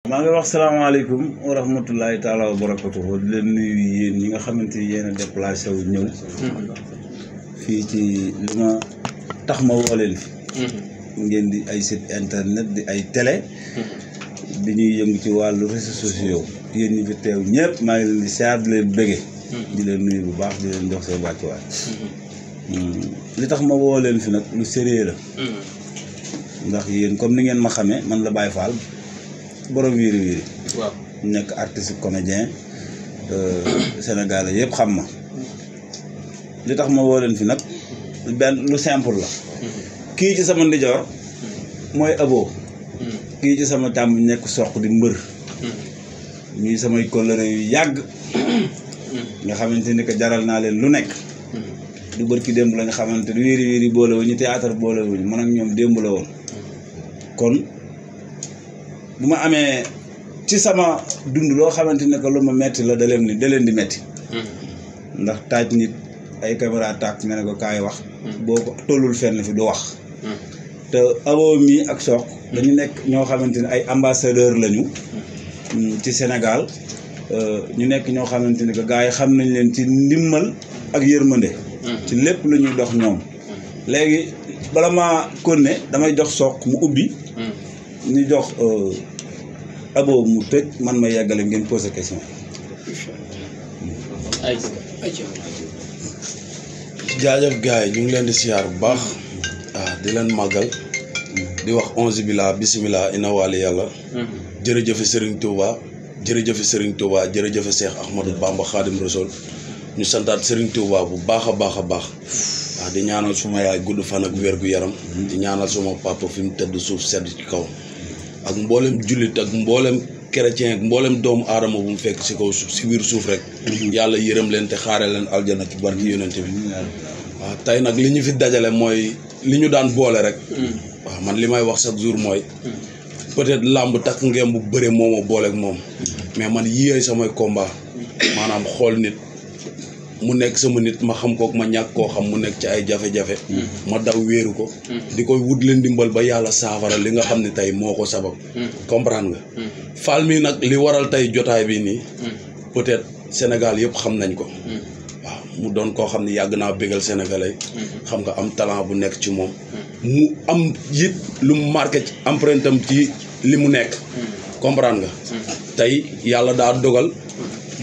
maa ngi wax salaamaaleykum wa rahmatulahi taala wa barakatuhu di leen nuyu yéen ñi nga xamante ni yéen a déplacé wu ñëw fii ci li ma tax ma woo leen fi ngeen di ay site internet di ay télé di ñuy yëngu ci wàllu réseaux sociaux yéen ñi fi teew ñëpp maa ngi leen di siyaar di leen bëgge di leen nuyu bu baax di leen jox seen wàccuwaay li tax ma woo leen fi nag lu sérieux la ndax yéen comme ni ngeen ma xamee man la Baye Fall borom wiiri wiiri waaw nekk artiste comédien sénégalais yëpp xam ma li tax ma woo leen fi nag benn lu simple la kii ci sama ndijoor mooy Abo kii ci sama tàmb nekk soq di mbër ñuy samay kóllëre yu yàgg nga xamante ni que jaral naa leen lu nekk du bërki démb la nga xamante ni wiiri wiiri boole wuñu théâtre boole wuñu man ak ñoom démb la woon kon bu ma amee ci sama dund loo xamante ne que lu ma metti la da leen di metti ndax taaj nit ay caméra tàkk nga ne ko kaay wax boo ko tollul fenn fi du wax te Abo mi ak Sokh dañu nekk ñoo xamante ne ay ambassadeur lañu ci Sénégal ñu nekk ñoo xamante ne que gars yi xam nañ leen ci ndimmal ak yërmande ci lépp lu ñuy dox ñoom léegi bala ma konne damay jox Sokh mu ubbi ñu jox Abo mu tëj man ma yeggale ngeen posé question. jaajëf gars yi ñu ngi leen di siyaar bu baax di leen màggal di wax onze billah bisimilah ina wali yàlla jërëjëfe Serigne Touba jërëjëfe Serigne Touba jërëjëfe Cheikh Ahmadou Bamba Khadim Rassoul ñu santaat Serigne Touba bu baax a baax a baax di ñaanal suma yaay gudd fan ak wér gu yaram di ñaanal suma papa fi mu tëdd suuf sedd ci kaw ak mboolem jullit ak mboolem chrétien ak mboolem doomu aadama bu mu fekk si kaw si biir suuf rek yàlla yërëm leen te xaare leen aljana ci barki yonent bi waaw tey nag li ñu fi dajale mooy li ñu daan boole rek waaw man li may wax chaque jour mooy peut-être làmb takk ngeen bu bëre moo ma booleeg moom mais man yiyee samay combat maanaam xool nit mu nekk sama nit ma xam ko ma ñàkk koo xam mu nekk ci ay jafe-jafe ma daw wéeru ko di koy wut leen dimbal ba yàlla saafara li nga xam ne tey moo ko sabab comprendre nga Fall mi nag li waral tey jotaay bi nii peut-être Sénégal yëpp xam nañ ko waaw mu doon koo xam ne yàgg naa bégal sénégalais xam nga am talent bu nekk ci moom mu am it lu mu marqué ci empreinte am ci li mu nekk comprendre nga tey yàlla daa dogal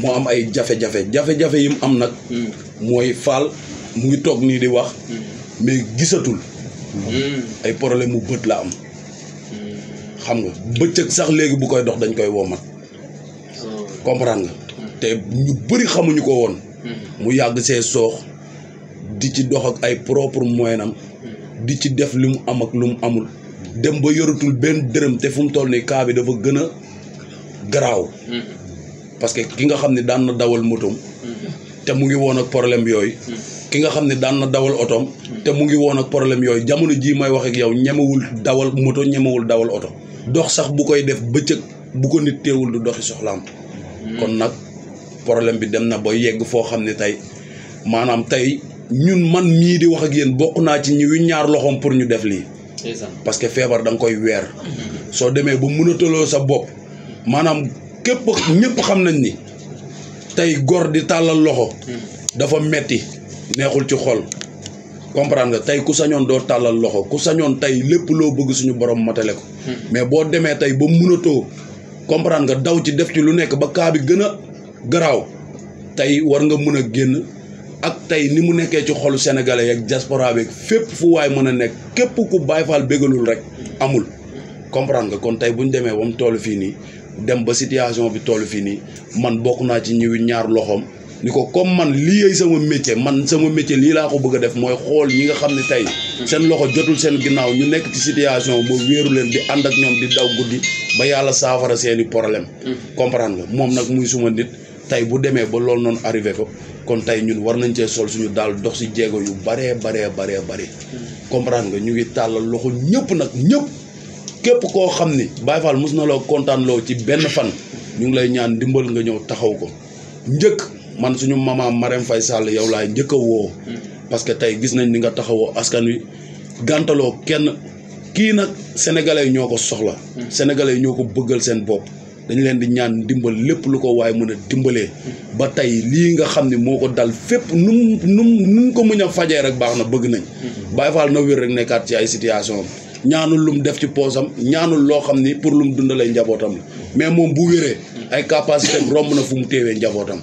mu am ay jafe-jafe yi mu am nag mooy Fall mu ngi toog nii di wax mais gisatul ay problème mu bët la am xam nga bëccëg sax léegi bu koy dox dañ koy womat comprendre nga te ñu bëri xamuñu ko woon mu yàgg see soox di ci dox ak ay propre moyen am di ci def li mu am ak lu mu amul dem ba yoratul benn dërëm te fu mu toll nii cas bi dafa gën a garaaw parce que ki nga xam ne daan na dawal motom te mu ngi woon ak problème yooyu ki nga xam ne daan na dawal otom te mu ngi woon ak problème yooyu jamono jii may wax ak yow ñemewul dawal moto ñemewul dawal oto dox sax bu koy def bëccëg bu ko nit teewul du doxi soxlaam kon nag problème bi dem na ba yegg foo xam ne tey maanaam tey ñun man mii di wax ak yéen bokk naa ci ñi ñaar loxoom pour ñu def lii parce que feebar da nga koy weer soo demee ba mënataloo sa bopp maanaam képp ñëpp xam nañ ni tey góor di tàllal loxo dafa metti neexul ci xol comprendre nga tey ku sañoon doo tàllal loxo ku sañoon tey lépp loo bëgg suñu borom matale ko mais boo demee tey ba mënatoo comprendre nga daw ci def ci lu nekk ba kaa bi gën a garaaw tey war nga mën a génn ak tey ni mu nekkee ci xolu sénégalais ak diaspora bi fépp fu waay mën a nekk képp ku Baye Fall bégalul rek amul comprendre nga kon tey bu ñu demee ba mu toll fii nii dem ba situation bi toll fii nii man bokk naa ci ñëwi ñaar loxoom ni ko comme man lii sama métier sama métier lii laa ko bëgg a def mooy xool ñi nga xam ne tey seen loxo jotul seen ginnaaw ñu nekk ci situation boo wéeru leen di ànd ak ñoom di daw guddi ba yàlla saafara seeni problème comprendre nga moom nag muy suma nit tey bu demee ba loolu noonu arrivé ko kon tey ñun war nañ cee sol suñu daal dox si jéego yu baree comprendre nga ñu ngi tàllal loxo ñëpp nag ñëpp képp koo xam ni Baye Fall mos na loo kontaan loo ci benn fan ñu ngi lay ñaan dimbal nga ñëw taxaw ko njëkk man suñu maman Marème Faye Sall yow laay njëkk a woo parce que tey gis nañ ni nga taxawoo askan wi gàntaloo kenn kii nag sénégalais yi ñoo ko soxla sénégalais yi ñoo ko bëggal seen bopp dañ leen di ñaan ndimbal lépp lu ko waaye mën a dimbalee ba tey lii nga xam ne moo ko dal fépp nun ko muñ a fajee rek baax na bëgg nañ Baye Fall na wér rek nekkaat ci ay situation am ñaanul lum def ci poosam ñaanul loo xam ni pour lum dundalee njabootam la mais moom bu wéree ay capacité romb na fu mu téewee njabootam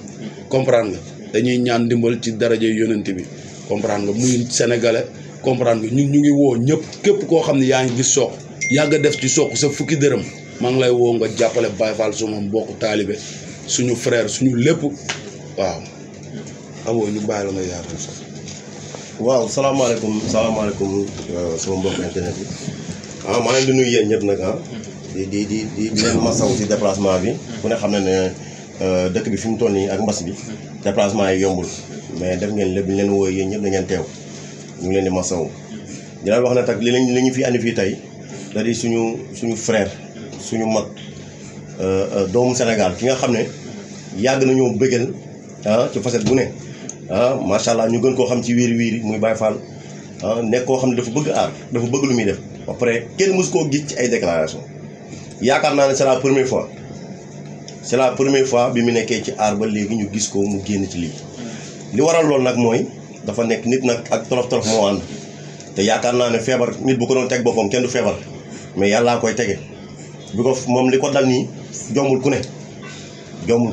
comprendre nga dañuy ñaan ndimbal ci daraje yonent bi comprendre nga muy sénégalais comprendre nga ñu ngi woo ñëpp képp koo xam ne yaa ngi gis Sokh yàgg def ci Sokh sa fukki dërëm maa ngi lay woo nga jàppale Baye Fall suma mbokku taalibe suñu frère suñu lépp waaw amoo ñu bàyyi la nga yaatal sax waaw salaamaaleykum sama mbokk internet bi maa leen di nuyu yéen ñëpp nag di leen masaw ci déplacement bi ku ne xam ne ne dëkk bi fi mu toll nii ak mbas bi déplacement yi yombul mais def ngeen lépp ñu leen wooy yéen ñëpp da ngeen teew ñu ngi leen di masaw di leen wax ne tak li ñu fi andi fii tey da di suñu frère suñu mag doomu Sénégal ki nga xam ne yàgg nañoo bëggal ci facette bu ne macha allah ñu gën koo xam ci wiiri muy Baye Fall nekk koo xam ne dafa bëgg aar dafa bëgg lu muy def ba pare kenn mësu koo gis ci ay déclaration yaakaar naa ne c'est la première fois bi mu nekkee ci aar ba léegi ñu gis ko mu génn ci lii li waral loolu nag mooy dafa nekk nit nag ak tolof moo ànd te yaakaar naa ne feebar nit bu ko doon teg boppam kenn du feebar mais yàllaa koy tege bi ko moom li ko dal nii jombul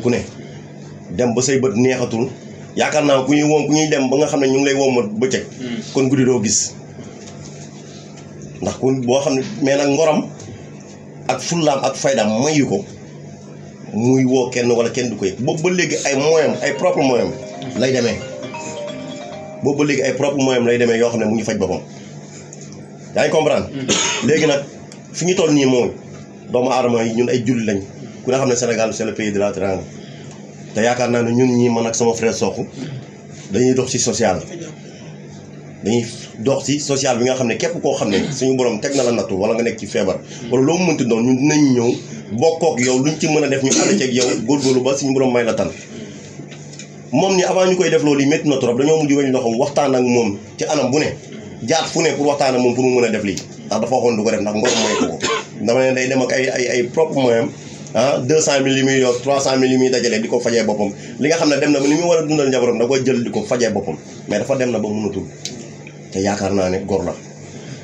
ku ne dem ba say bët neexatul yaakaar naa ku ñuy dem ba nga xam ne ñu ngi lay wommat bëccëg kon guddi doo gis ndax ku boo xam ne mais nag ngoram ak fullaam ak faydaam mayu ko muy woo kenn wala kenn du ko yëg boobu ba léegi ay moyens ay propre moyens lay demee yoo xam ne mu ngi faj boppam yaa ngi comprendre léegi nag fi ñu toll nii mooy doomu aadama yi ñun ay julli lañ ku ne xam ne Sénégal c'est le pays de la teranga te yaakaar naa ne ñun ñii man ak sama frère Sokh dañuy dox ci social bi nga xam ne képp koo xam ne suñu borom teg na la nattu wala nga nekk ci feebar wala loo mënti doon ñun dinañ ñëw bokkook yow luñ ci mën a def ñu ànd ceeg yow góorgóorlu ba suñu borom may la tan moom ni avant ñu koy def loolu yi métti na trop dañoo mujj weñ loxoom waxtaan ak moom ci anam bu ne jaar fu ne pour waxtaan ak moom pour mu mën a def lii ndax dafa waxoon du ko def ndax ngor mooy ko dama ne day dem ak ay propre moyen 200 000 yi muy yor 300 000 yi muy dajale di ko fajee boppam li nga xam ne dem na ba li muy war a dundal njabootam da koy jël di ko fajee boppam mais dafa dem na ba mënatul te yaakaar naa ne góor la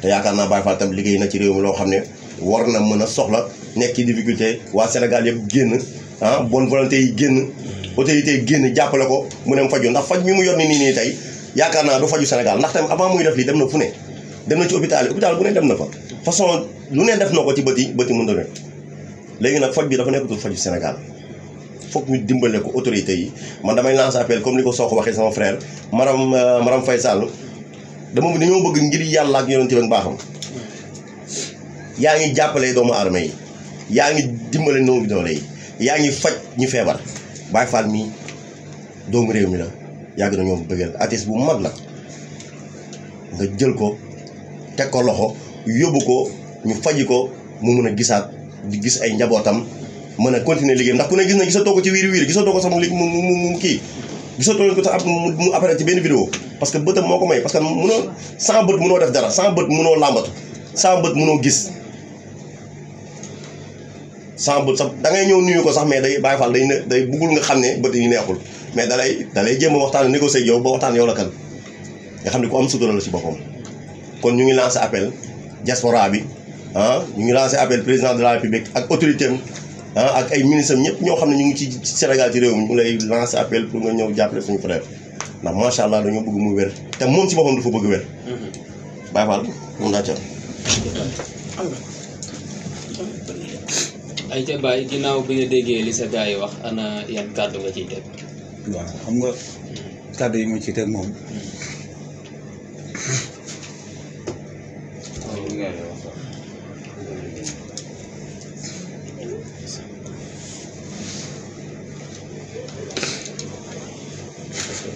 te yaakaar naa Baye Fall tam liggéey na ci réew mi loo xam ne war na mën a soxla nekk ci difficulté waa Sénégal yëpp génn bonne volonté yi génn autorité yi génn jàppale ko mu dem faju ndax faj mi mu yor nii tey yaakaar naa du faju Sénégal ndax tam avant muy def lii dem na fu ne dem na ci hôpital bu ne dem na fa façon lu ne def na ko ci bëti mën a léegi nag faj bi dafa nekkatul faju Sénégal foog ñu dimbale ko autorité yi man damay lancer appel comme li ko Sokh waxee sama frère Maram Faye Sall dañoo bëgg ngir yàlla ak yonent bi ak baaxam yaa ngi jàppale doomu aadama yi yaa ngi dimbale néew bi doole yi yaa ngi faj ñu feebar Baye Fall mii doomu réew mi la yàgg na ñoom bëggal artiste bu mag la nga jël ko teg ko loxo yóbbu ko ñu faji ko mu mun a gisaat di gis ay njabootam mën a continuer liggéey ndax ku ne gisatoo ko ci wiiri gisatoo ko sax mu kii gisatoo ko sax mu apparaître ci benn vidéo parce que bëtam moo ko may parce que munoo sans bët munoo def dara sans bët munoo làmbatu sans bët munoo gis sans bët sax da ngay ñëw nuyu ko sax mais day Baye Fall day buggul nga xam ne bët yi neexul mais dalay jéem a waxtaan négocier yow ba waxtaan yow la kan nga xam ne ku am sutura la ci boppam kon ñu ngi lancé appel diaspora bi ñu ngi lancé appel président de la république ak autorité am ak ay ministres ñëpp ñoo xam ne ñu ngi ci Sénégal ci réew mi ñu lay lancé appel pour nga ñëw jàppale suñu frère ndax macha allah dañoo bëgg mu wér te moom ci boppam dafa bëgg wér. Baye Fall mun naa ca. ay ca Baye ginnaaw bi nga déggee li sa gars yi wax ana yan kàddu nga ciy teg. waaw xam nga kàddu yi ma ciy teg moom.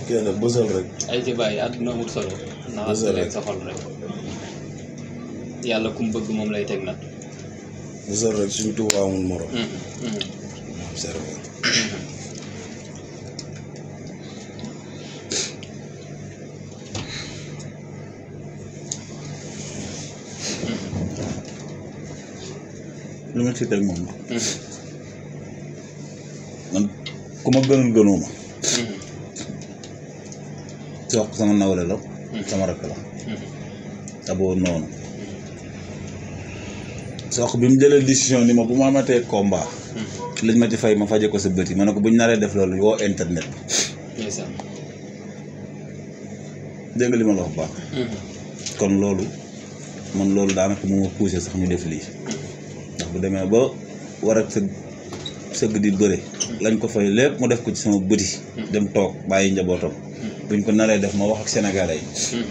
kenn bësal rek. ay ca Baye àdduna amul solo. bësal rek sa xol rek. yàlla ku mu bëgg moom lay teg nag. bësal rek suñu Tuubaa amul morom. lu ma ci teg moom. man ku ma gënul gënuma soq sama nawle la sama rakk la taboo noonu soq bi mu jëlee décision ni ma bu ma amatee combat lañ ma ci fay ma faje ko sa bët yi ma ne ko bu ñu naree def loolu woo internet dégg nga li ma la wax baax kon loolu man loolu daanaka mu ma poussé sax ñu def lii ndax bu demee ba war a sëgg di bëre lañ ko fay lépp mu def ko ci sama bëti dem toog bàyyi njabootam buñ ko naree def ma wax ak sénégalais yi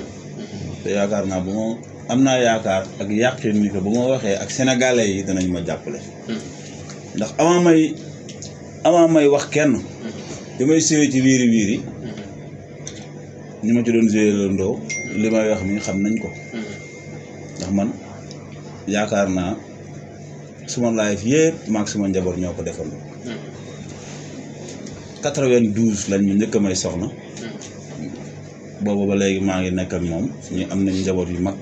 te yaakaar naa bu ma am naa yaakaar ak yàqin ni ko bu ma waxee ak sénégalais yi danañ ma jàppale ndax avant may wax kenn li may séwee ci wiiri wiiri ñi ma ci doon joué la ndoo li may wax ni xam nañ ko ndax man yaakaar naa suma live yëpp maag suma njaboot ñoo ko defal 92 lañ ñu njëkk a may soxna boobu ba léegi maa ngi nekk ak moom ñu am nañ njaboot yu mag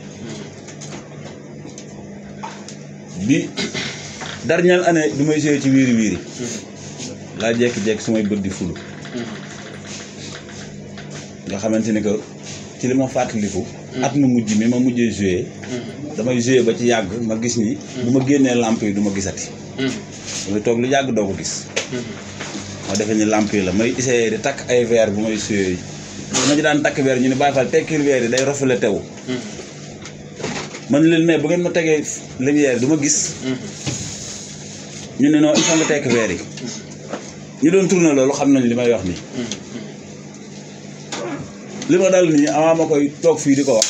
bi dernière année bi may joué ci wiiri wiiri laa jékki-jékki sumay bët di fulu nga xamante ni que ci li ma fàttaliku at mu mujj mi ma mujjee joué damay joué ba ci yàgg ma gis ni bu ma génnee lamp yi du ma gisati damay toog lu yàgg doo ko gis ma defe ni lamp yi la may essayé di takk ay verre bu may joué ma ci daan takk verre ñu ne Baye Fall tekkil verre yi day rafale tew man leen mais bu ngeen ma tegee lumière du ma gis ñu ne non il faut nga tekk verre yi ñu doon tourné loolu xam nañ li may wax nii li ma dal nii avant ma koy toog fii di ko wax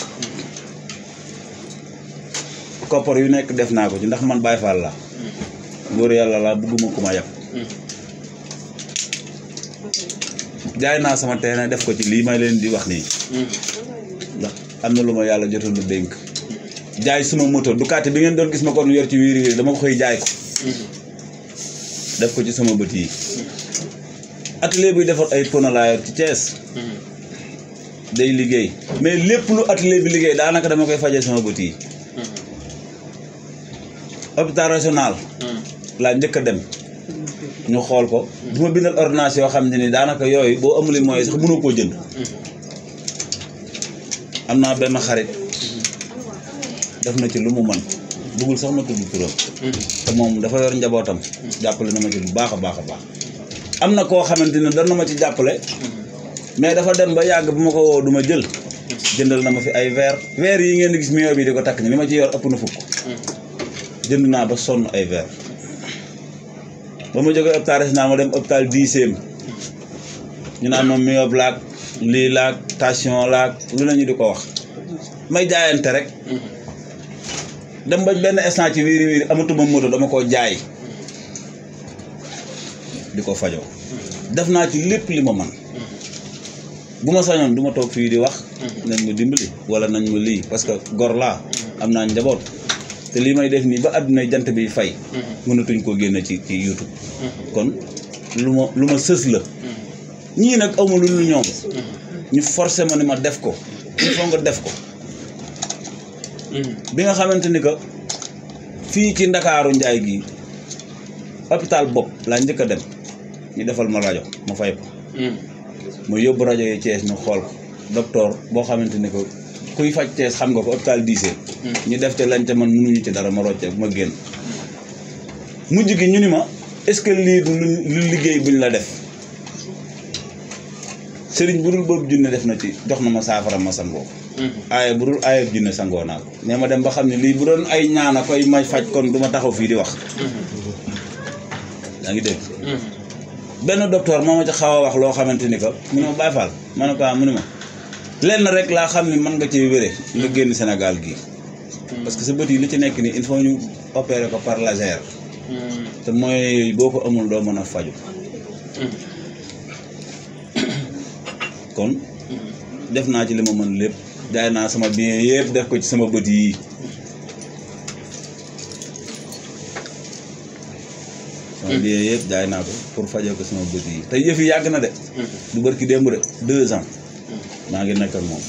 koppar yu nekk def naa ko ci ndax man Baye Fall la góor yàlla la bëgguma ku ma yàpp jaay naa sama terrain def ko ci lii may leen di wax nii ndax am na lu ma yàlla jotoon lu dénk jaay suma moto Ducati bi ngeen doon gis ma kon yor ci wiiri wiiri dama ko xëy jaay ko def ko ci sama bët yi atelier buy defar ay pono laa yor ci Thiès day liggéey mais lépp lu atelier bi liggéey daanaka dama koy fajee sama bët yi hôpital régional laa njëkk a dem ñu xool ko du ma bindal ordonnance yoo xam ne ni daanaka yooyu boo amuli mooy sax mënoo koo jënd am naa benn xarit def na ci lu mu mën bëggul sax ma tudd turam te moom dafa yor njabootam jàppale na ma ci lu baax a baax a baax am na koo xamante ne doon na ma ci jàppale mais dafa dem ba yàgg bu ma ko woo du ma jël jëndal na ma fi ay verre yi ngeen di gis million bi di ko takk ni li ma ci yor ëpp na fukk jënd naa ba sonn ay verre ba ma jógee hôpital régional ma dem hôpital 10e ñu naan moom myope laag lii laag tension laag lu nañu di ko wax may jaayante rek dem ba benn instant ci wiiri wiiri amatuma moto dama koo jaay di ko fajoo def naa ci lépp li ma man bu ma sañoon du ma toog fii di wax nañ ma dimbali wala nañ ma lii parce que gor laa am naa njaboot te lii may def nii ba àdduna jant bi fay mënatuñ koo génne ci YouTube kon lu ma sës la ñii nag awma lu ñoom ñu forcé ma ni ma def ko il faut nga def ko bi nga xamante ni que fii ci Ndakaaru Njaay gi hôpital bopp laa njëkk a dem ñu defal ma rajo ma fay ko ma yóbbu rajo yi Thiès ñu xool ko docteur boo xamante ni que kuy faj Thiès xam nga ko hôpital 10e ñu def te lañ te man mënuñu ci dara ma rocce ma génn mujj gi ñu ni ma est-ce que lii du lu liggéey buñ la def sëriñ bu dul boobu junne def na ci jox na ma saafara ma sangoo aaye bu dul aaye junne sangoo naa ko mais ma dem ba xam ne lii bu doon ay ñaana koy may faj kon du ma taxaw fii di wax yaa ngi dégg benn docteur moo ma ci xaw a wax loo xamante ni que mu ne ma Baye Fall ma ne ko mu ne ma lenn rek laa xam ni mën nga cee wére nga génn Sénégal gii parce que sa bët yi li ci nekk nii il faut ñu opérer ko par laser te mooy boo ko amul doo mën a faju kon def naa ci li ma mën lépp jaay naa sama bien yëpp def ko ci sama bët yi sama bien yëpp jaay naa ko pour fajee ko sama bët yi te yëf yi yàgg na de du bërki démb de 2 ans maa ngi nekk ak moom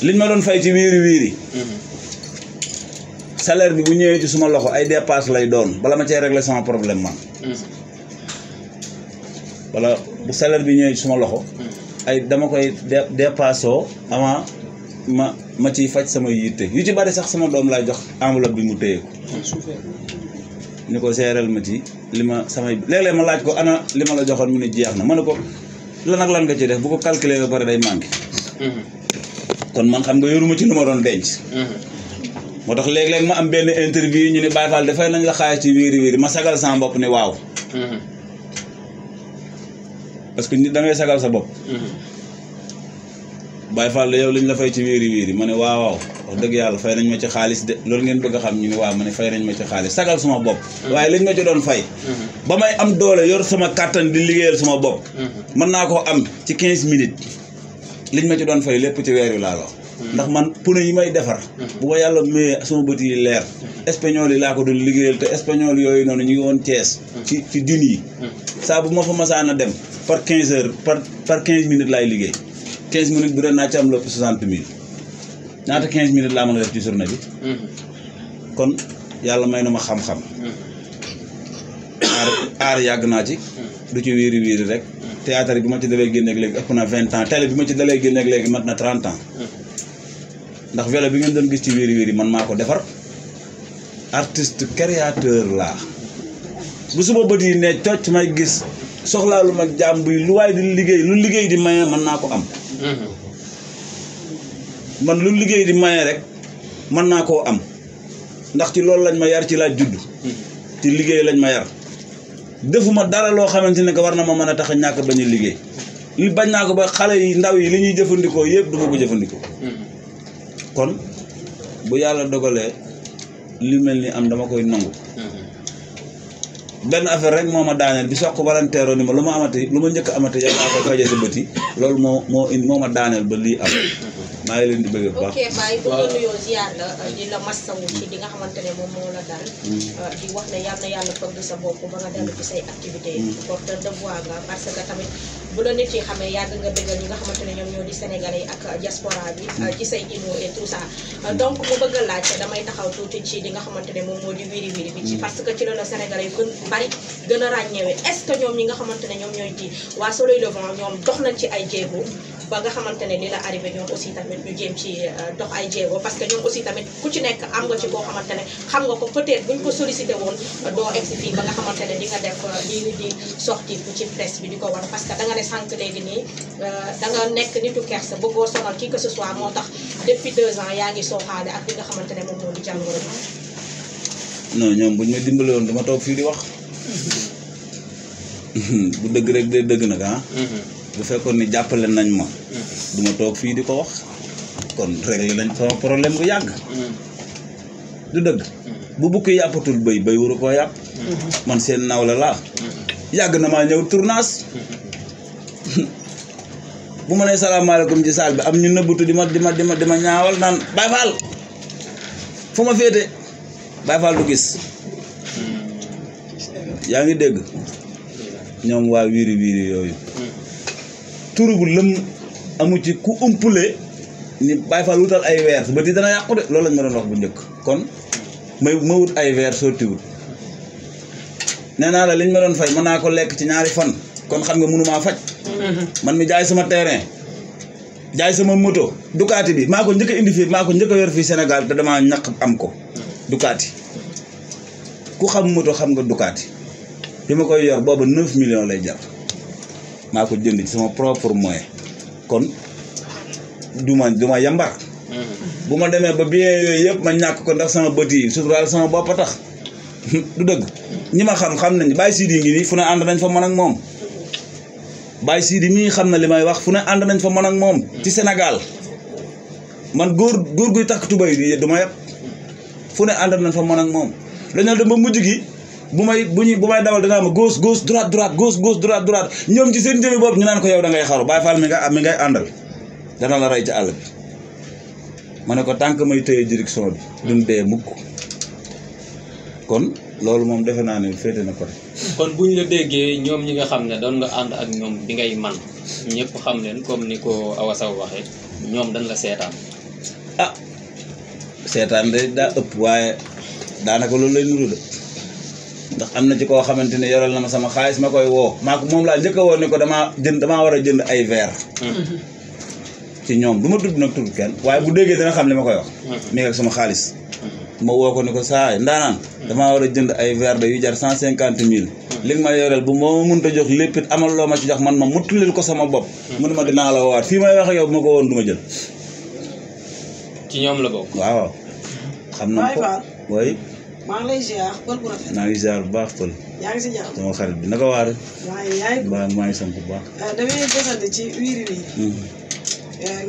liñ ma doon fay ci wiiri wiiri salaire bi bu ñëwee ci suma loxo ay dépasse lay doon bala ma cee régler sama problème man wala bu salaire bi ñëwee suma loxo ay dama koy dépassoo avant ma ciy faj sama yitte yu ci bari sax sama doom laay jox enveloppe bi mu téye ko ni ko seeral ma ci li ma samay léeg-léeg ma laaj ko ana li ma la joxoon mu ne jeex na ma ne ko lan ak lan nga ci def bu ko calculer ba pare day manqué kon man xam nga yoruma ci lu ma doon denc moo tax léeg-léeg ma am benn interview ñu ne Baye Fall dafay nañ la xaalis ci wiiri ma sagal sama bopp ni waaw parce que nit da ngay sagal sa bopp Baye Fall yow liñ la fay ci wiiri ma ne waaw wax dëgg yàlla fay nañ ma ci xaalis de loolu ngeen bëgg a xam ñu ne waaw ma ne fay nañ ma ci xaalis sagal sama bopp waaye liñ ma ci doon fay ba may am doole yor sama kàttan di liggéeyal sama bopp mën naa koo am ci 15 minutes liñ ma ci doon fay lépp ci weer wi laa la wax ndax man pneu yi may defar bu ma yàlla mayee sama bët yi leer espagnol yi laa ko doon liggéeyal te espagnol yooyu noonu ñu ngi woon Thiès ci dun yi saa bu ma fa masaan a dem par 15 heures par 15 minutes laay liggéey 15 minutes bu doon naa ci am lépp 60 000 ñaata 15 minutes laa mën a def ci journée bi kon yàlla may na ma xam-xam aar yàgg naa ci du ci wiiri rek théâtre bi ma ci dalee génneeg léegi ëpp na 20 ans télé bi ma ci dalee génneeg léegi mat na 30 ans ndax vélo bi ngeen doon gis ci wiiri man maa ko defar artiste créateur laa bu suba bët yi ne tocc may gis soxlaalu mag jàmm bi lu waay di liggéey lu liggéey di maye mën naa ko am man lu liggéey di maye rek mën naa koo am ndax ci loolu lañ ma yar ci laa judd ci liggéey lañ ma yar defuma dara loo xamante ne que war na ma mën a tax a ñàkk bañ a liggéey li bañ naa ko ba xale yi ndaw yi li ñuy jëfandikoo yëpp du ma ko jëfandikoo kon bu yàlla dogalee li mel ni am dama koy nangu benn affaire rek moo ma daaneel bi soq balanteeroo ni ma lu ma amati lu ma njëkk amati yàlla naa koy fajee sa bët yi loolu moo ma daaneel ba lii am maa ngi leen di bëgg bu baax. ok Baye bu ñu nuyoo ziar la di la masawu ci li nga xamante ne moom moo la dal di wax ne yàlla fëgg sa bopp ba nga dellu ci say activité porteur de voix nga parce que tamit bu la nit yi xamee yàgg nga dëggal ñi nga xamante ne ñoom ñoo di sénégalais yi ak diaspora bi ci say imo et tout ça donc mu bëgg a laaj damay taxaw tuuti ci li nga xamante ne moom moo di wiri bi ci parce que ci la la sénégalais yi gën bari gën a ràññeewee est-ce que ñoom ñi nga xamante ne ñoom ñooy di waa Soleil Levant ñoom dox nañ ci ay jéego ba nga xamante ne li la arrivé ñoom aussi tamit ñu jéem ci dox ay jéego parce que ñoom aussi tamit ku ci nekk am nga ci boo xamante ne xam nga ko peut-être buñ ko sollicité woon doo egsi fii ba nga xamante ne di nga def lii di sortie ci presse bi di ko war parce que da nga ne sànq léegi nii da nga nekk nitu kersa bëggoo sonal qui que ce soit moo tax depuis 2 ans yaa ngi sooxaale ak li nga xamante ne moom moo di jàngoro bi. non ñoom buñ ma dimbale woon dama toog fii di wax bu dëgg rek day dëgg nag ah. bu fekkoon ni jàppale nañ ma du ma toog fii di ko wax kon réglé nañ sama problème bu yàgg du dëgg bu bukki yàppatul bëy waru koo yàpp man seen nawle laa yàgg na maa ñëw tournage bu ma nee salaamaaleykum ci saal bi am ñu nëbbutu di ma ñaawal naan Baye Fall fu ma féete Baye Fall du gis yaa ngi dégg ñoom waa wiiri yooyu turu bu lëm amu ci ku umpule ni Baye Fall wutal ay weer ba di dana yàqu de loolu lañ ma doon wax bu njëkk kon ma wut ay weer sottiwut nee naa la liñ ma doon fay mën naa ko lekk ci ñaari fan kon xam nga mënumaa faj man mi jaay sama terrain jaay sama moto Ducati bi maa ko njëkk a indi fii maa ko njëkk a yor fii Sénégal te damaa ñaq am ko Ducati ku xam moto xam nga Ducati bi ma koy yor booba 9 millions lay jar maa ko jënd ci sama propre moyen kon du ma yambar bu ma demee ba bien yooyu yëpp ma ñàkk ko ndax sama bët yi suturaal sama bopp a tax du dëgg ñi ma xam nañ Baye Sidi ngi nii fu ne ànd nañ fa man ak moom Baye Sidi mii xam na li may wax fu ne ànd nañ fa man ak moom ci Sénégal man góor guy takk tubay di du ma yëpp fu ne ànd nañ fa man ak moom dañoo dem ba mujj gi bu may dawal danaa ma gauche droite ñoom ci seen jëmi bopp ñu naan ko yow da ngay xaru Baye Fall mi ngay àndal dana la rey ci àll bi ma ne ko tànk may tëye direction bi duñ dee mukk kon loolu moom defe naa ne féete na ko kon bu ñu la déggee ñoom ñi nga xam ne doon nga ànd ak ñoom bi ngay man ñëpp xam leen comme ni ko Awa Sow waxee ñoom dañ la seetaan. ah seetaan de daa ëpp waaye daanaka loolu lay nuru de ndax am na ci koo xamante ne yoral na ma sama xaalis ma koy woo moom laa njëkk a woo ne ko damaa war a jënd ay verre ci ñoom du ma tudd nag tudd kenn waaye bu déggee dana xam li ma koy wax mi ngi ak sama xaalis ma woo ko ni ko saay ndaanaan damaa war a jënd ay verre de yu jar 150 000 li nga ma yoreel bu moo mënta jox lépp it amal loo ma ci jox man ma muttulil ko sama bopp mu ne ma dinaa la woowaat fii may wax ak yow bu ma ko woon du ma jël ci ñoom la bokk waaw xam na ko way maa ngi lay ziar pël bu rafet. maa ngi ziar bu baax pël yaa ngi si jàmm. sama xarit bi naka waare waaye yaa ngi maa ngi sant bu baax damay desante ci wiiri wiiri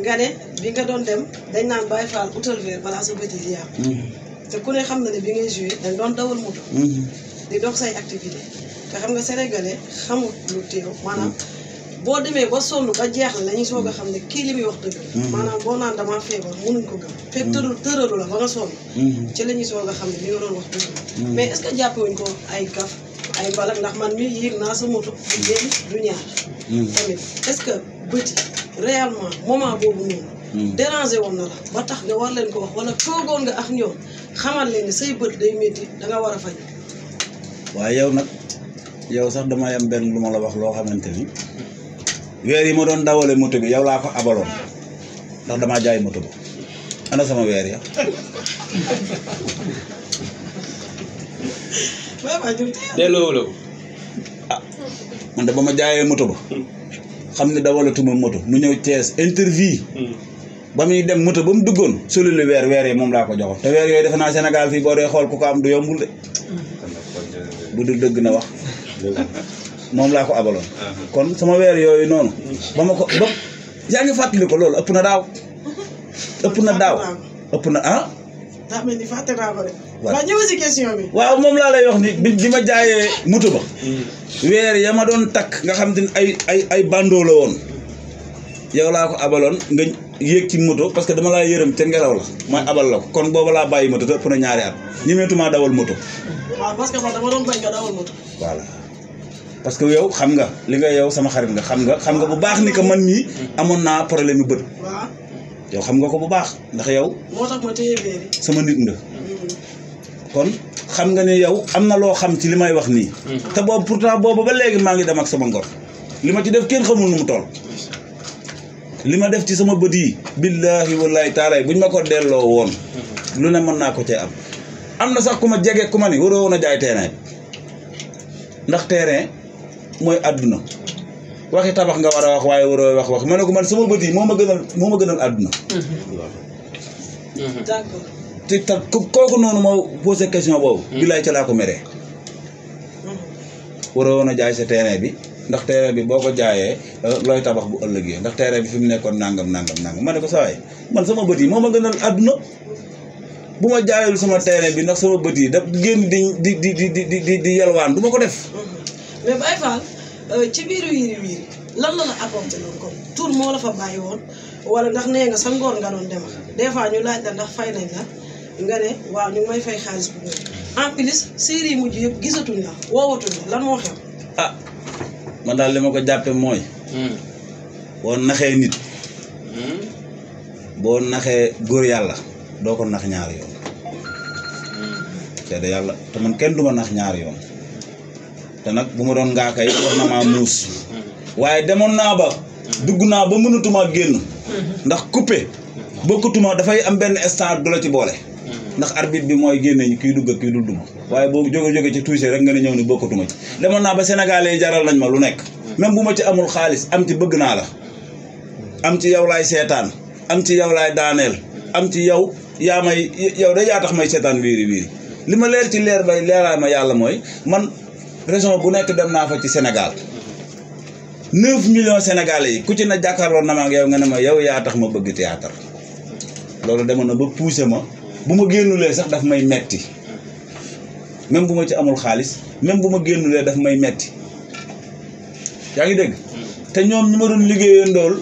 nga ne bi nga doon dem dañ naan Baye Fall utal verre balaa sa bët yi yàqu te ku ne xam na ne bi ngay joué dañ doon dawal moto di dox say activité te xam nga sénégalais xamul lu teew maanaam boo demee ba sonn ba jeexle la ñuy soog a xam ne kii li muy wax dëgg maanaam boo naan damaa feebar mënuñ ko gëm fekk tëralu la ba nga sonn ci la ñuy soog a xam ne li nga doon wax dëgg mais est ce que jàppewuñ ko ay kaf ay mbalak ndax man mi yéeg naa sa moto du benn du ñaar tamit est ce que bëti réellement moment boobu noonu dérangé woon na la ba tax nga war leen ko wax wala toogoon nga ak ñoom xamal leen ne say bët day métti da nga war a faj waaye yow nag yow sax damay am benn lu ma la wax loo xamante ni weer yi ma doon dawale moto bi yow laa ko abaloon ndax damaa jaay moto ba ana sama weer ya delloo ah man de ba ma jaayee moto ba xam ne dawalatuma moto mu ñëw Thiès interview ba muy dem moto ba mu duggoon soluli weer yi moom laa ko joxoon te weer yooyu defe naa Sénégal fii boo dee xool ku ko am du yombul de bu dul dëgg na wax moom laa ko abaloon kon sama weer yooyu noonu ba ma ko ba yaa ngi fàttali ko loolu ëpp na daaw ëpp na ah daa mel ni fàtte naa ko de waaw ñëw si question bi waaw moom laa lay wax ni bi ma jaayee moto ba weer ya ma doon takk nga xam te ne ay bandoo la woon yow laa ko abaloon nga yéeg ci moto parce que dama laa yërëm ca ngelaw la mooy abal la ko kon booba laa bàyyi moto te ëpp na ñaari at ñemeetuma dawal moto waaw parce que man dama doon bañ nga dawal moto voilà parce que yow xam nga li nga yow sama xarit nga xam nga bu baax ni que man mii amoon naa problème yu bët waaw yow xam nga ko bu baax ndax yow moo tax ma téye beeri sama nit nga kon xam nga ne yow am na loo xam ci li may wax nii te boobu pourtant boobu ba léegi maa ngi dem ak sama ngor li ma ci def kenn xamul nu mu toll li ma def ci sama bët yi billaahi wallaahi taala buñ ma ko delloo woon lu ne mën naa ko cee am na sax ku ma jege ku ma ni waroo woon a jaay terrain ndax terrain mooy àdduna waxi tabax nga war a wax waaye waroo wax ma ne ko man sama bët yi moo ma gënal àdduna d'accord te kooku noonu ma posé question boobu billaay ca laa ko meree waroo woon a jaay sa terrain bi ndax terrain bi boo ko jaayee looy tabax bu ëllëgee ndax terrain bi fi mu nekkoon nangam ma ne ko sawaay man sama bët yi moo ma gënal àdduna bu ma jaayul sama terrain bi ndax sama bët yi da génn di yalwaan du ma ko def mais Baye Fall ci biir wiiri lan la apporté loolu kon tur moo la fa bàyyi woon wala ndax nee nga sa ngoor nga doon demal des fois ñu laaj la ndax fay nañ la nga ne waaw ñu ngi may fay xaalis bu bëri en plus série yi mujj yëpp gisatuñ la woowatuñ la lan moo xew ah man daal li ma ko jàppe mooy boo naxee nit boo naxee góor yàlla doo ko nax ñaari yoon seede yàlla te man kenn du ma nax ñaari yoon te nag bu ma doon ngaakay war na maa muus waaye demoon naa ba dugg naa ba mënatuma génn ndax coupé bokkutuma dafay am benn instant du la ci boole ndax arbitre bi mooy génne kii dugg ak kii dul dugg waaye boo jóge ci touché rek nga ne ñëw ni bokkutuma ci demoon naa ba sénégalais yi jaral nañ ma lu nekk même bu ma ci amul xaalis am ci bëgg naa la am ci yow laay seetaan am ci yow laay daaneel am ci yow yaa tax may seetaan wiiri li ma leer ci leer bay leeraay ma yàlla mooy man région bu nekk dem naa fa ci Sénégal 9 millions sénégalais yi ku ci na jàkkaarloo na ma ak yow nga ne ma yow yaa tax ma bëgg théâtre loolu demoon na ba poussé ma bu ma génnulee sax daf may metti même bu ma ci amul xaalis même bu ma génnulee daf may metti yaa ngi dégg te ñoom ñu ma doon liggéeyandool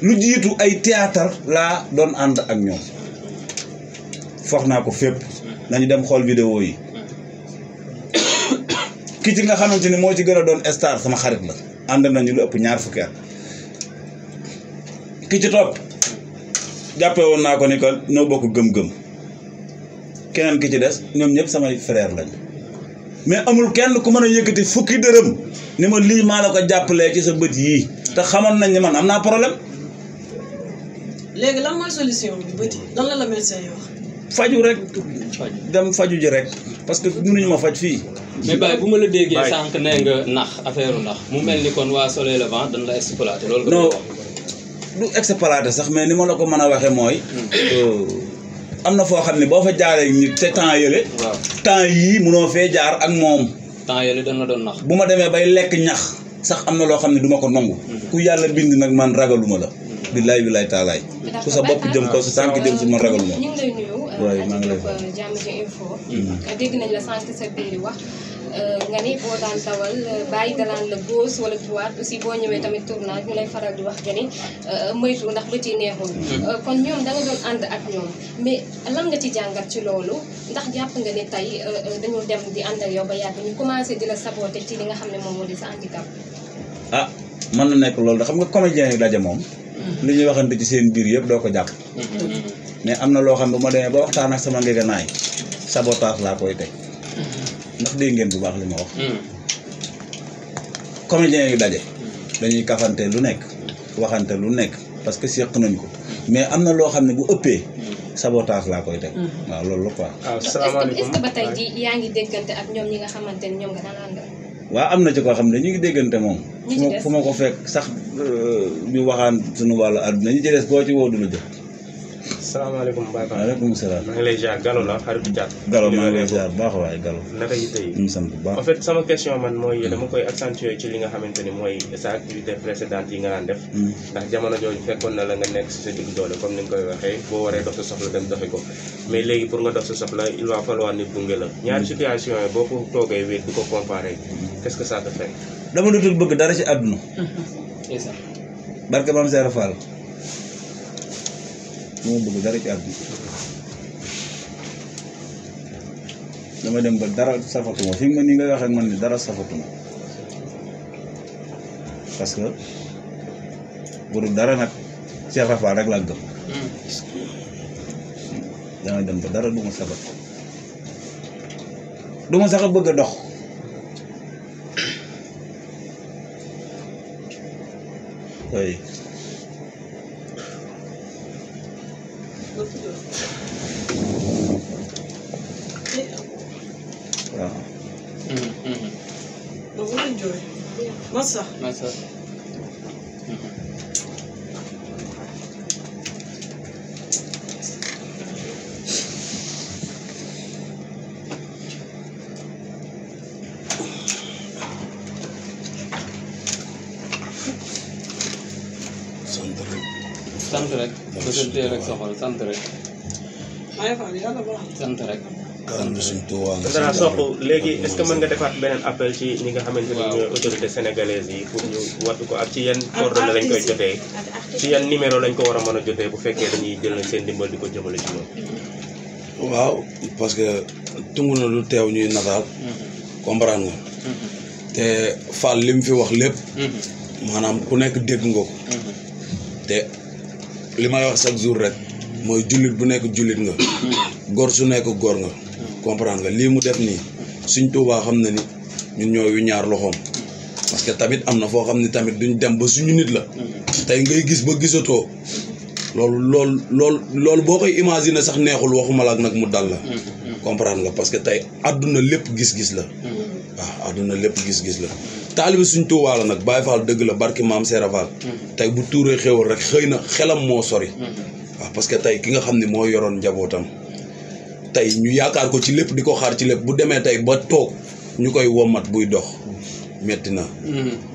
lu jiitu ay théâtre laa doon ànd ak ñoom foog naa ko fépp nañu dem xool vidéo yi ki ci nga xamante ni moo ci gën a doon star sama xarit la ànd nañu lu ëpp 20 at ki ci topp jàppee woon naa ko ni que ñoo bokk gëm-gëm keneen ki ci des ñoom ñëpp samay frère lañ mais amul kenn ku mën a yëkkati fukki dërëm ni ma lii maa la ko jàppalee ci sa bët yii te xamoon nañ ne man am naa problème. léegi lan mooy solution bi bëti lan la médecin yi wax. faju rek dem faju ji rek parce que mënuñu ma faj fii. mais Baye bu ma la déggee sànq nee nga nax affaire nax mu mel ni kon waa Soleil Levant dañ la exploité loolu. non du exploité sax mais ni ma la ko mën a waxee mooy. am na foo xam ne boo fa jaaree nit te temps yële. waaw temps yii munoo fee jaar ak moom. temps yële dañ la doon nax. bu ma demee bay lekk ñax sax am na loo xam ne du ma ko nangu. ku yàlla bind nag man ragaluma la. billaay billaay taalaay. ku sa bopp jëm kaw sa tànk jëm si man ragaluma. ñu ngi lay nuyu. waaye maa ngi lay Jamm ji info. dégg nañ la sànq sa biir wax nga ni boo daan dawal bàyyi dalaan la gauche wala droite aussi boo ñëwee tamit tournage ñu lay faral di wax que ni moytu ndax bët yi neexul. kon ñoom da nga doon ànd ak ñoom mais lan nga ci jàngat ci loolu ndax jàpp nga ni tey dañu dem di ànd ak yow ba yàgg ñu commencé di la saboter ci li nga xam ne moom moo di sa handicap. ah mën na nekk loolu da xam nga comédien yi daje moom. li ñuy waxante ci seen biir yëpp doo ko jàpp. mais am na loo xam ne bu ma demee ba waxtaan ak sama ngeganaay sabotage laa koy teg ndax dégg ngeen bu baax li ma wax. comédien yu daje dañuy kafante lu nekk waxante lu nekk parce que seq nañ ko mais am na loo xam ne bu ëppee sabotage laa koy teg. waaw loolu la quoi. waaw salaamaaleykum est-ce que ba tey jii yaa ngi déggante ak ñoom ñi nga xamante ni ñoom nga daan àndal. waaw am na ci koo xam ne ñu ngi déggante moom. fu ma ko fekk sax ñu waxaan suñu wàllu àdduna ñi ci des koo ci woo du la jël. salaamaaleykum Baye Fall. waaleykum salaam. maa ngi lay ziar Gallo la xaritu Diat. Gallo maa ngi lay ziar bu baax waaye Gallo. naka yi tey. ñu sant bu baax. en fait sama question man mooy dama koy accentuer ci li nga xamante ni mooy sa activité précédente yi nga daan def. ndax jamono jooju fekkoon na la nga nekk si sa digg doole comme ni nga koy waxee boo waree dox sa soxla dem doxi ko mais léegi pour nga dox sa soxla il va falloir nit gunge la ñaari situation yi boo ko toogee wéet di ko comparer qu'est-ce que ça te fait. dama dootul bëgg dara ci àdduna. c'est ça. barke Maam Seera Fall. moo bëgg dara ci àdduna. dama dem ba dara safatuma fi mu ne nii nga wax ak man ni dara safatuma parce que bu dul dara nag Cheikh Rafal rek laa gëm. dama dem ba dara du ma sabat du ma sax a bëgg a dox. oui. waaw. donc bu leen jooy. Massa. Massa. sant rek. bëgg rek sa xol sant rek. Baye Fall yàlla baax na. sant rek. kàddu suñ tuwaa nga dana soq léegi est-ce que mën nga defaat beneen appel ci ñi nga xamante ni ñooy autorité sénégalaise yi pour ñu wattu ko ak ci yan coordonnées lañ koy jotee ci yan numéro lañ ko war a mën a jotee bu fekkee dañuy jël seen ndimbal di ko jëmale ci ñoom. waaw parce que tungu na lu teew ñuy nataal comprendre nga te Fall li mu fi wax lépp maanaam ku nekk dégg nga ko te li may wax chaque jour rek mooy jullit bu nekk jullit nga góor su nekk góor nga comprendre nga lii mu def nii suñ Tuubaa xam na ni ñun ñoo yu ñaar loxoom parce que tamit am na foo xam ni tamit duñ dem ba suñu nit la tey ngay gis ba gisatoo loolu boo koy imaginer sax neexul waxuma la ak nag mu dal la comprendre nga parce que tey àdduna lépp gis-gis la waaw àdduna lépp gis-gis la taalibe suñ Tuubaa la nag Baye Fall dëgg la barki maam Seera Fall tey bu tuuree xéwal rek xëy na xelam moo sori waaw parce que tey ki nga xam ne moo yoroon njabootam tey ñu yaakaar ko ci lépp di ko xaar ci lépp bu demee tey ba toog ñu koy womat buy dox metti na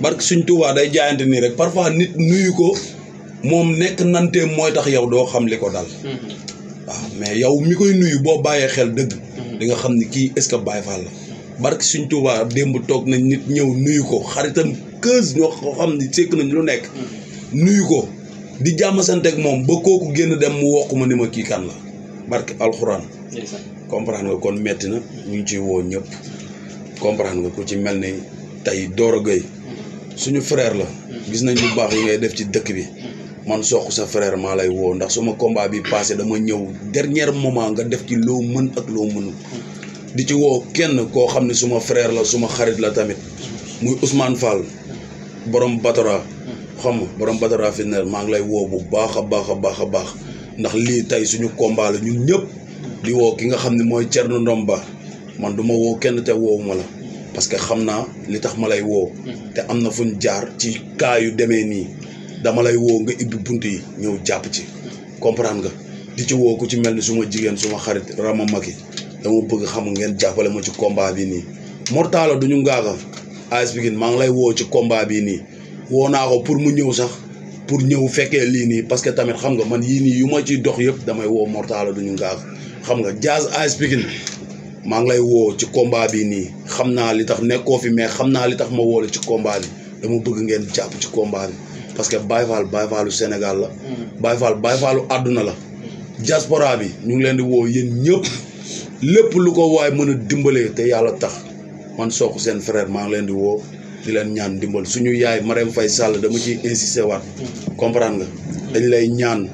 barki suñ Tuubaa day jaayante nii rek parfois nit nuyu ko moom nekk nantee mooy tax yow doo xam li ko dal waaw mais yow mi koy nuyu boo bàyyee xel dëgg di nga xam ni kii est-ce que Baye Fall la barki suñ Tuubaa démb toog nañ nit ñëw nuyu ko xaritam keuse ñoo ko xam ni sekk nañ lu nekk nuyu ko di jàmm santeeg moom ba kooku génn dem mu wokk ma ni ma kii kan la barki alxuraan comprendre nga kon metti na ñu ngi ciy woo ñëpp comprendre nga ku ci mel ni tey Doro Gueye suñu frère la gis nañ lu baax yi ngay def ci dëkk bi man Sokh sa frère maa lay woo ndax suma combat bi passé dama ñëw dernier moment nga def ci loo mën ak loo mënul di ci woo kenn koo xam ne suma frère la suma xarit la tamit muy Ousmane Fall borom Batora xam nga borom Batora fi ne maa ngi lay woo bu baax a baax a baax a baax ndax lii tey suñu combat la ñun ñëpp di woo ki nga xam ne mooy Thierno Ndomba man du ma woo kenn te woowuma la parce que xam naa li tax ma lay woo te am na fuñ jaar ci cas yu demee nii dama lay woo nga ibbi bunt yi ñëw jàpp ci comprendre nga di ci woo ku ci mel ni suma jigéen suma xarit Rama Maki dama bëgg xam ngeen jàppale ma ci combat bi nii Mortala duñu ngaaga AS Pikine maa ngi lay woo ci combat bii nii woo naa ko pour mu ñëw sax pour ñëw fekkee lii nii parce que tamit xam nga man yii nii yu ma ciy dox yëpp damay woo Mortala duñu ngaaga xam nga Jazz AS Pikine maa ngi lay woo ci combat bii nii xam naa li tax nekkoo fi mais xam naa li tax ma woo la ci combat bi dama bëgg ngeen jàpp ci combat bi parce que Baye Fallu Sénégal la Baye Fallu àdduna la diaspora bi ñu ngi leen di woo yéen ñëpp lépp lu ko waay mën a dimbalee te yàlla tax man Sokh seen frère maa ngi leen di woo di leen ñaan dimbal suñu yaay Marème Faye Sall dama ciy insister waat comprendre nga dañ lay ñaan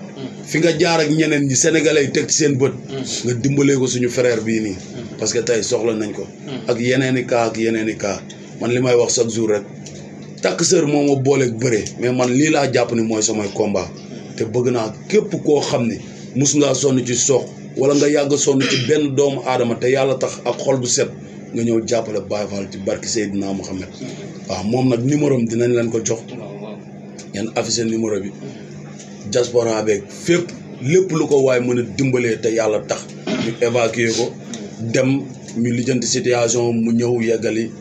fi nga jaar ak ñeneen ñi sénégalais yi teg ci seen bët nga dimbalee ko suñu frère bii nii parce que tey soxla nañ ko ak yeneen i cas man li may wax chaque jour rek takk sër moo ma booleeg bëre mais man lii laa jàpp ni mooy samay combat te bëgg naa képp koo xam ni mus ngaa sonn ci Sokh wala nga yàgg sonn ci benn doomu aadama te yàlla tax ak xol bu set nga ñëw jàppale Baye Fall ci barki Seydina Mohamed waaw moom nag numéro am dinañ leen ko jox ngeen affiché numéro bi diaspora beeg fépp lépp lu ko waaye mën a dimbalee te yàlla tax ñu évacuer ko dem ñu lijjanti situation mu ñëw yeggali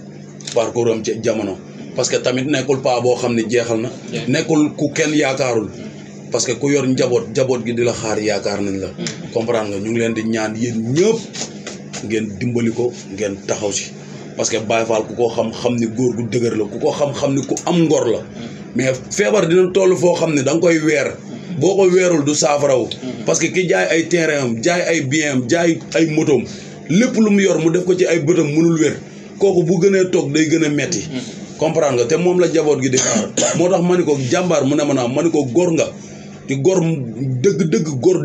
parcours am ci jamono parce que tamit nekkul pas boo xam ne jeexal na nekkul ku kenn yaakaarul parce que ku yor njaboot gi di la xaar yaakaar nañ la comprendre nga ñu ngi leen di ñaan yéen ñëpp ngeen dimbali ko ngeen taxaw ci parce que Baye Fall ku ko xam ni góor gu dëgër la ku ko xam ni ku am ngor la mais feebar dina toll foo xam ne da nga koy weer boo ko weerul du saafarawu parce que ki jaay ay terrain am jaay ay bien am jaay ay motom lépp lu mu yor mu def ko ci ay bëtam mënul wér kooku bu gënee toog day gën a metti comprendre nga te moom la jaboot gi di xaar moo tax ma ni ko jàmbaar mu ne ma ni ko góor nga ci góor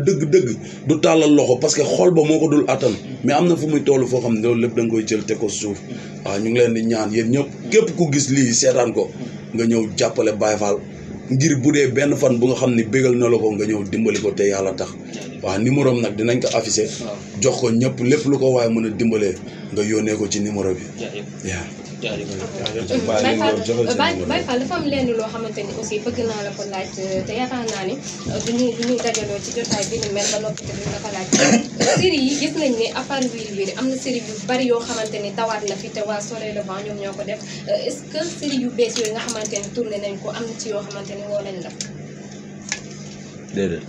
dëgg du tàllal loxo parce que xol ba moo ko dul attan mais am na fu muy toll foo xam ne loolu lépp da nga koy jël te ko suuf waaw ñu ngi leen di ñaan yéen ñëpp képp ku gis lii seetaan ko nga ñëw jàppale Baye Fall ngir bu dee benn fan bu nga xam ne bégal na la ko nga ñëw dimbali ko te yàlla tax waaw numéro am nag dinañ ko affiché jox ko ñëpp lépp lu ko waaye mën a dimbalee nga yónnee ko ci numéro bi waaw Baye Fall dafa am lenn loo xamante ni aussi bëgg naa la ko laaj te yaakaar naa ni duñu dajaloo ci jotaay bi ni mel ba noppi te duñ la ko laaj série yi gis nañ ne à part Wiri Wiri am na série yu bari yoo xamante ni tawaat na fi te waa Soleil Levant ñoom ñoo ko def est-ce que série yu bees yooyu nga xamante ni tourné nañ ko am na ci yoo xamante ni woo nañ la déedéet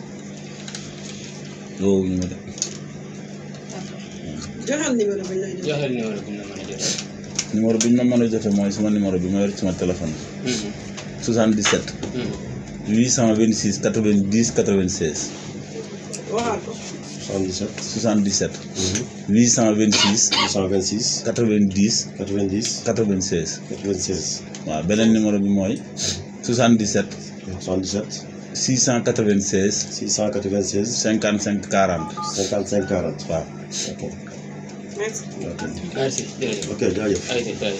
loolu ñu ma def joxal numéro bi lay joxal numéro bi la mën a jotee numéro bi ñu ma mën a jote mooy sama numéro bi ma yor sama téléphone 77 826 90 96 waxaat ko 77 826 826 90 90 96 96 waaw beneen numéro bi mooy 77 77 696 696 55 40 55 40 waaw ok merci ok merci jërëjëf ok jaajëf ay